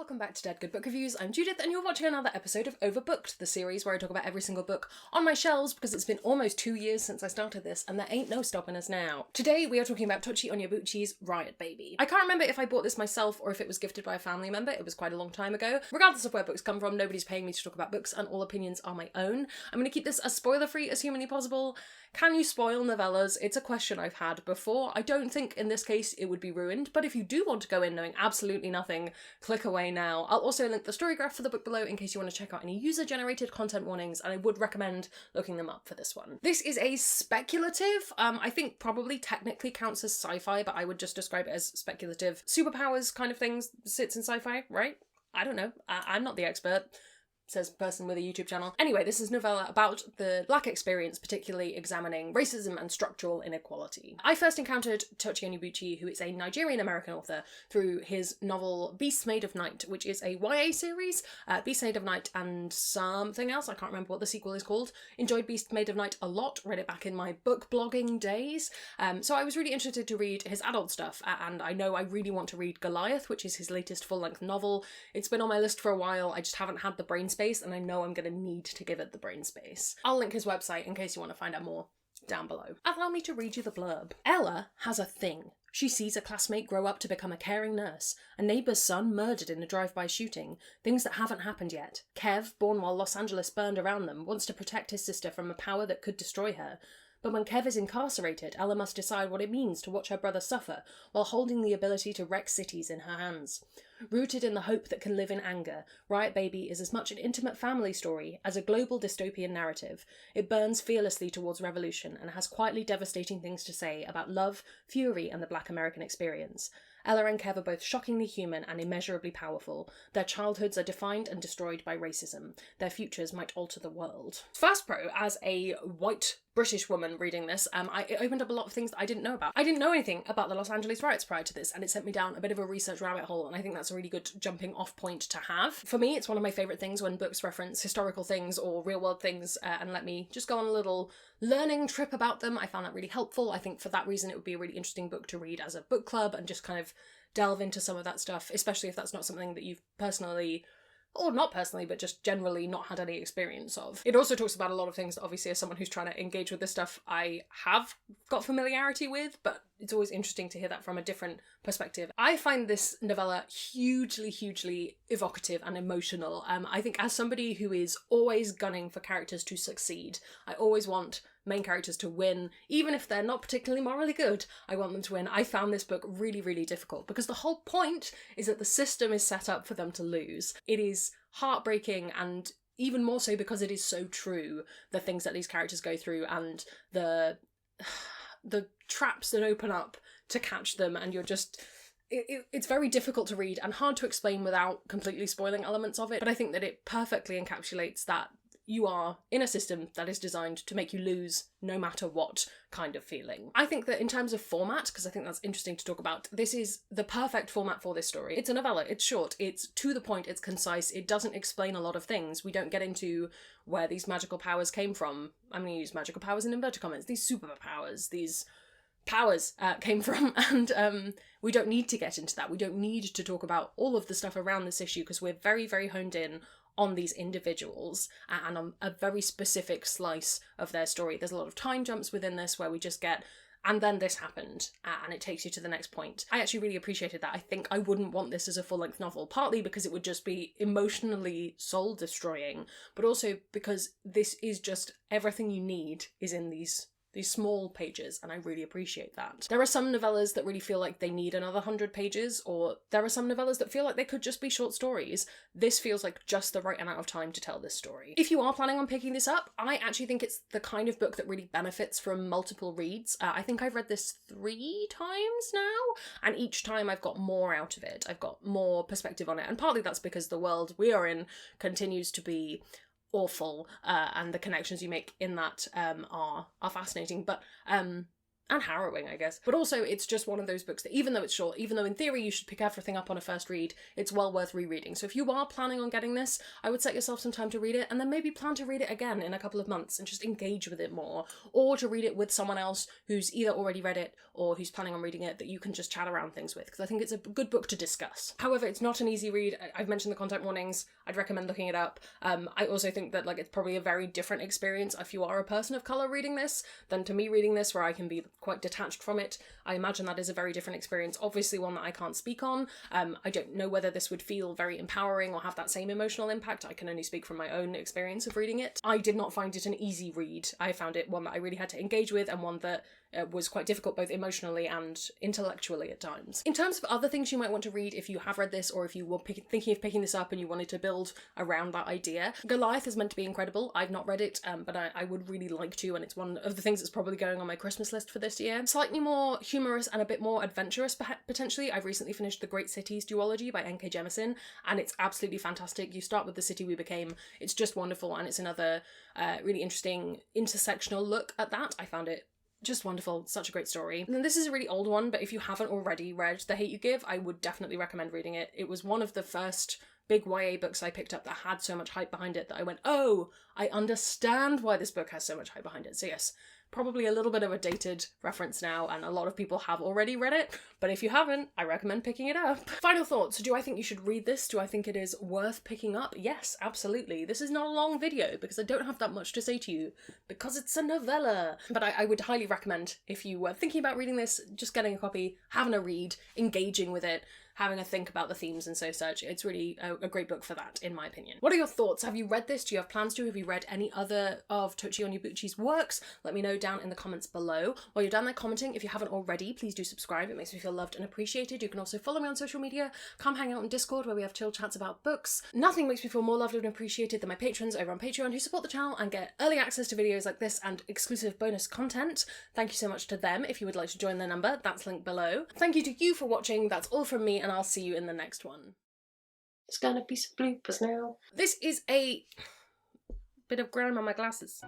Welcome back to Dead Good Book Reviews. I'm Judith and you're watching another episode of Overbooked, the series where I talk about every single book on my shelves because it's been almost 2 years since I started this and there ain't no stopping us now. Today we are talking about Tochi Onyebuchi's Riot Baby. I can't remember if I bought this myself or if it was gifted by a family member. It was quite a long time ago. Regardless of where books come from, nobody's paying me to talk about books and all opinions are my own. I'm going to keep this as spoiler-free as humanly possible. Can you spoil novellas? It's a question I've had before. I don't think in this case it would be ruined, but if you do want to go in knowing absolutely nothing, click away now. I'll also link the story graph for the book below in case you want to check out any user-generated content warnings, and I would recommend looking them up for this one. This is a speculative, I think probably technically counts as sci-fi, but I would just describe it as speculative. Superpowers kind of things sits in sci-fi, right? I don't know. I'm not the expert. Says person with a YouTube channel. Anyway, this is a novella about the Black experience, particularly examining racism and structural inequality. I first encountered Tochi Onyebuchi, who is a Nigerian-American author, through his novel Beasts Made of Night, which is a YA series. Beasts Made of Night and something else, I can't remember what the sequel is called. Enjoyed Beasts Made of Night a lot, read it back in my book blogging days. So I was really interested to read his adult stuff, and I know I really want to read Goliath, which is his latest full-length novel. It's been on my list for a while, I just haven't had the brain space, and I know I'm going to need to give it the brain space. I'll link his website in case you want to find out more down below. Allow me to read you the blurb. Ella has a thing. She sees a classmate grow up to become a caring nurse, a neighbour's son murdered in a drive-by shooting, things that haven't happened yet. Kev, born while Los Angeles burned around them, wants to protect his sister from a power that could destroy her. But when Kev is incarcerated, Ella must decide what it means to watch her brother suffer while holding the ability to wreck cities in her hands. Rooted in the hope that can live in anger, Riot Baby is as much an intimate family story as a global dystopian narrative. It burns fearlessly towards revolution and has quietly devastating things to say about love, fury, and the Black American experience. Ella and Kev are both shockingly human and immeasurably powerful. Their childhoods are defined and destroyed by racism. Their futures might alter the world. First pro, as a white British woman reading this, it opened up a lot of things that I didn't know about. I didn't know anything about the Los Angeles riots prior to this, and it sent me down a bit of a research rabbit hole, and I think that's a really good jumping off point to have. For me, it's one of my favourite things when books reference historical things or real-world things and let me just go on a little learning trip about them. I found that really helpful. I think for that reason it would be a really interesting book to read as a book club and just kind of delve into some of that stuff, especially if that's not something that you've personally, or not personally, but just generally not had any experience of. It also talks about a lot of things that obviously as someone who's trying to engage with this stuff, I have got familiarity with, but it's always interesting to hear that from a different perspective. I find this novella hugely evocative and emotional. I think as somebody who is always gunning for characters to succeed, I always want main characters to win, even if they're not particularly morally good, I want them to win. I found this book really difficult because the whole point is that the system is set up for them to lose. It is heartbreaking, and even more so because it is so true, the things that these characters go through and the traps that open up to catch them, and you're just... It's very difficult to read and hard to explain without completely spoiling elements of it, but I think that it perfectly encapsulates that you are in a system that is designed to make you lose no matter what kind of feeling. I think that in terms of format, because I think that's interesting to talk about, this is the perfect format for this story. It's a novella, it's short, it's to the point, it's concise, it doesn't explain a lot of things. We don't get into where these magical powers came from. I'm going to use magical powers in inverted commas. These superpowers, these powers came from, and we don't need to get into that. We don't need to talk about all of the stuff around this issue because we're very honed in on these individuals and on a very specific slice of their story. There's a lot of time jumps within this where we just get, and then this happened, and it takes you to the next point. I actually really appreciated that. I think I wouldn't want this as a full-length novel, partly because it would just be emotionally soul-destroying, but also because this is just everything you need is in these small pages, and I really appreciate that. There are some novellas that really feel like they need another 100 pages, or there are some novellas that feel like they could just be short stories. This feels like just the right amount of time to tell this story. If you are planning on picking this up, I actually think it's the kind of book that really benefits from multiple reads. I think I've read this 3 times now, and each time I've got more out of it. I've got more perspective on it, and partly that's because the world we are in continues to be awful, and the connections you make in that are fascinating, but and and harrowing, I guess. But also, it's just one of those books that, even though it's short, even though in theory you should pick everything up on a first read, it's well worth rereading. So if you are planning on getting this, I would set yourself some time to read it, and then maybe plan to read it again in a couple of months and just engage with it more, or to read it with someone else who's either already read it or who's planning on reading it that you can just chat around things with, because I think it's a good book to discuss. However, it's not an easy read. I've mentioned the content warnings. I'd recommend looking it up. I also think that it's probably a very different experience if you are a person of colour reading this than to me reading this, where I can be quite detached from it. I imagine that is a very different experience, obviously one that I can't speak on. I don't know whether this would feel very empowering or have that same emotional impact. I can only speak from my own experience of reading it. I did not find it an easy read. I found it one that I really had to engage with, and one that was quite difficult both emotionally and intellectually at times. In terms of other things you might want to read if you have read this, or if you were thinking of picking this up and you wanted to build around that idea, Goliath is meant to be incredible. I've not read it, but I would really like to, and it's one of the things that's probably going on my Christmas list for this year. Slightly more humorous and a bit more adventurous, potentially. I've recently finished The Great Cities duology by N.K. Jemisin, and it's absolutely fantastic. You start with The City We Became. It's just wonderful, and it's another really interesting intersectional look at that. I found it just wonderful. Such a great story. And then this is a really old one, but if you haven't already read The Hate You Give, I would definitely recommend reading it. It was one of the first big YA books I picked up that had so much hype behind it that I went, oh, I understand why this book has so much hype behind it. So yes, probably a little bit of a dated reference now, and a lot of people have already read it, but if you haven't, I recommend picking it up. Final thoughts. Do I think you should read this? Do I think it is worth picking up? Yes, absolutely. This is not a long video because I don't have that much to say to you, because it's a novella. But I would highly recommend, if you were thinking about reading this, just getting a copy, having a read, engaging with it, having a think about the themes and so such. It's really a great book for that, in my opinion. What are your thoughts? Have you read this? Do you have plans to? Have you read any other of Tochi Onyebuchi's works? Let me know down in the comments below. While you're down there commenting, if you haven't already, please do subscribe. It makes me feel loved and appreciated. You can also follow me on social media. Come hang out in Discord, where we have chill chats about books. Nothing makes me feel more loved and appreciated than my patrons over on Patreon, who support the channel and get early access to videos like this and exclusive bonus content. Thank you so much to them. If you would like to join their number, that's linked below. Thank you to you for watching. That's all from me, and I'll see you in the next one. There's gonna be some bloopers now. This is a bit of grime on my glasses.